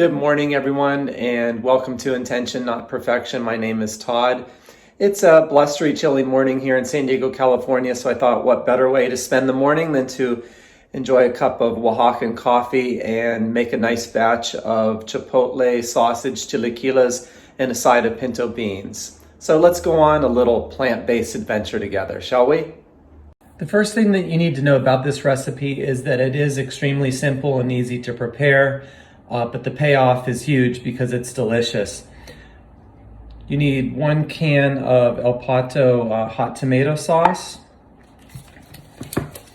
Good morning, everyone, and welcome to Intention, Not Perfection. My name is Todd. It's a blustery, chilly morning here in San Diego, California, so I thought what better way to spend the morning than to enjoy a cup of Oaxacan coffee and make a nice batch of Chipotle sausage, chilaquiles, and a side of pinto beans. So let's go on a little plant-based adventure together, shall we? The first thing that you need to know about this recipe is that it is extremely simple and easy to prepare. But the payoff is huge because it's delicious. You need 1 can of El Pato hot tomato sauce,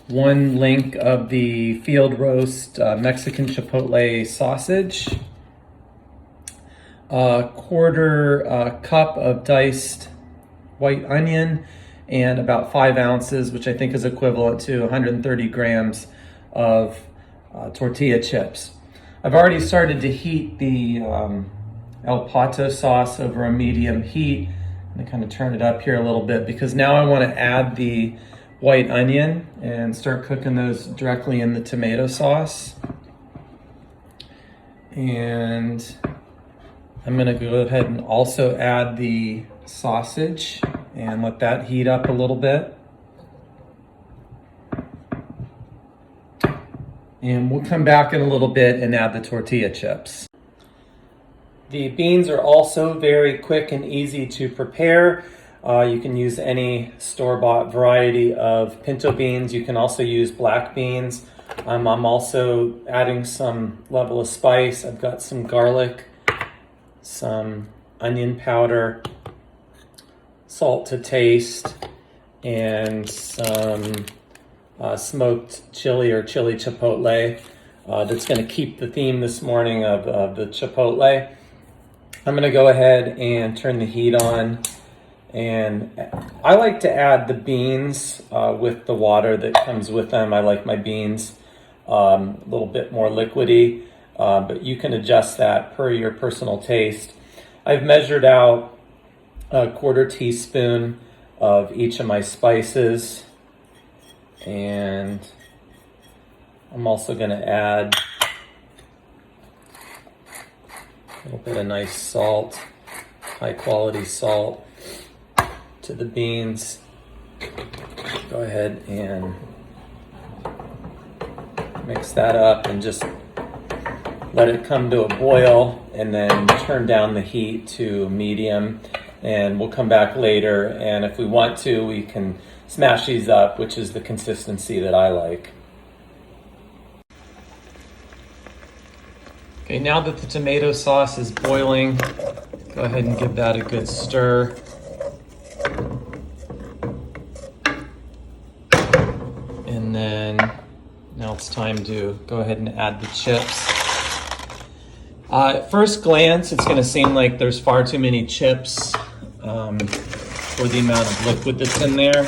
1 link of the field roast Mexican Chipotle sausage, a 1/4 cup of diced white onion, and about 5 ounces, which I think is equivalent to 130 grams of tortilla chips. I've already started to heat the El Pato sauce over a medium heat. I'm going to kind of turn it up here a little bit because now I want to add the white onion and start cooking those directly in the tomato sauce. And I'm going to go ahead and also add the sausage and let that heat up a little bit. And we'll come back in a little bit and add the tortilla chips. The beans are also very quick and easy to prepare. You can use any store-bought variety of pinto beans. You can also use black beans. I'm also adding some level of spice. I've got some garlic, some onion powder, salt to taste, and some smoked chili or chili chipotle. That's going to keep the theme this morning of the chipotle. I'm going to go ahead and turn the heat on, and I like to add the beans with the water that comes with them. I like my beans a little bit more liquidy, but you can adjust that per your personal taste. I've measured out a 1/4 teaspoon of each of my spices. And I'm also going to add a little bit of nice salt, high quality salt to the beans. Go ahead and mix that up and just let it come to a boil and then turn down the heat to medium. And we'll come back later, and if we want to, we can smash these up, which is the consistency that I like. Okay, now that the tomato sauce is boiling, go ahead and give that a good stir. And then now it's time to go ahead and add the chips. At first glance, it's going to seem like there's far too many chips for the amount of liquid that's in there.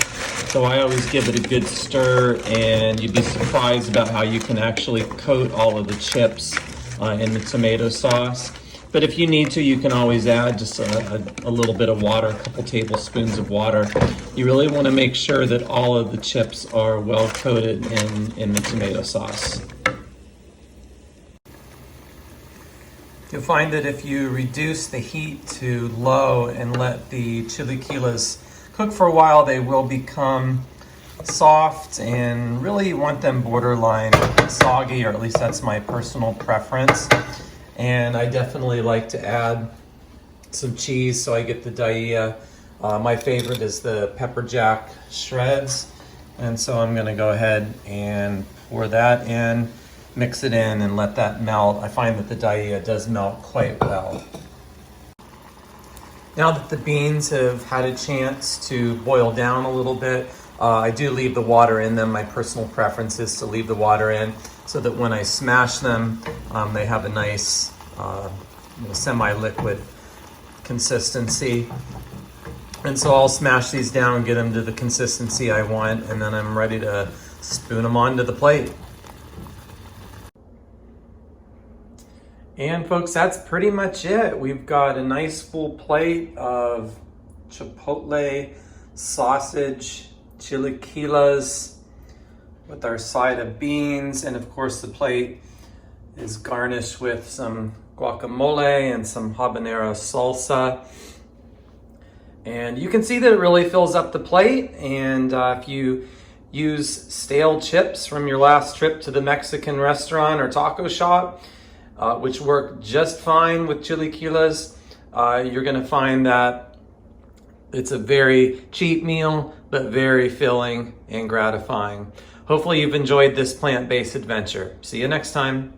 So I always give it a good stir, and you'd be surprised about how you can actually coat all of the chips in the tomato sauce. But if you need to, you can always add just a little bit of water, a couple tablespoons of water. You really want to make sure that all of the chips are well coated in the tomato sauce. You'll find that if you reduce the heat to low and let the chilaquiles cook for a while, they will become soft, and really you want them borderline soggy, or at least that's my personal preference. And I definitely like to add some cheese so I get the daia. My favorite is the pepper jack shreds, and so I'm going to go ahead and pour that in. Mix it in and let that melt. I find that the daia does melt quite well. Now that the beans have had a chance to boil down a little bit, I do leave the water in them. My personal preference is to leave the water in so that when I smash them, they have a nice semi-liquid consistency. And so I'll smash these down and get them to the consistency I want, and then I'm ready to spoon them onto the plate. And folks, that's pretty much it. We've got a nice full plate of Chipotle sausage, chilaquiles with our side of beans, and of course the plate is garnished with some guacamole and some habanero salsa. And you can see that it really fills up the plate. And if you use stale chips from your last trip to the Mexican restaurant or taco shop, which work just fine with chilaquiles, you're gonna find that it's a very cheap meal, but very filling and gratifying. Hopefully you've enjoyed this plant-based adventure. See you next time.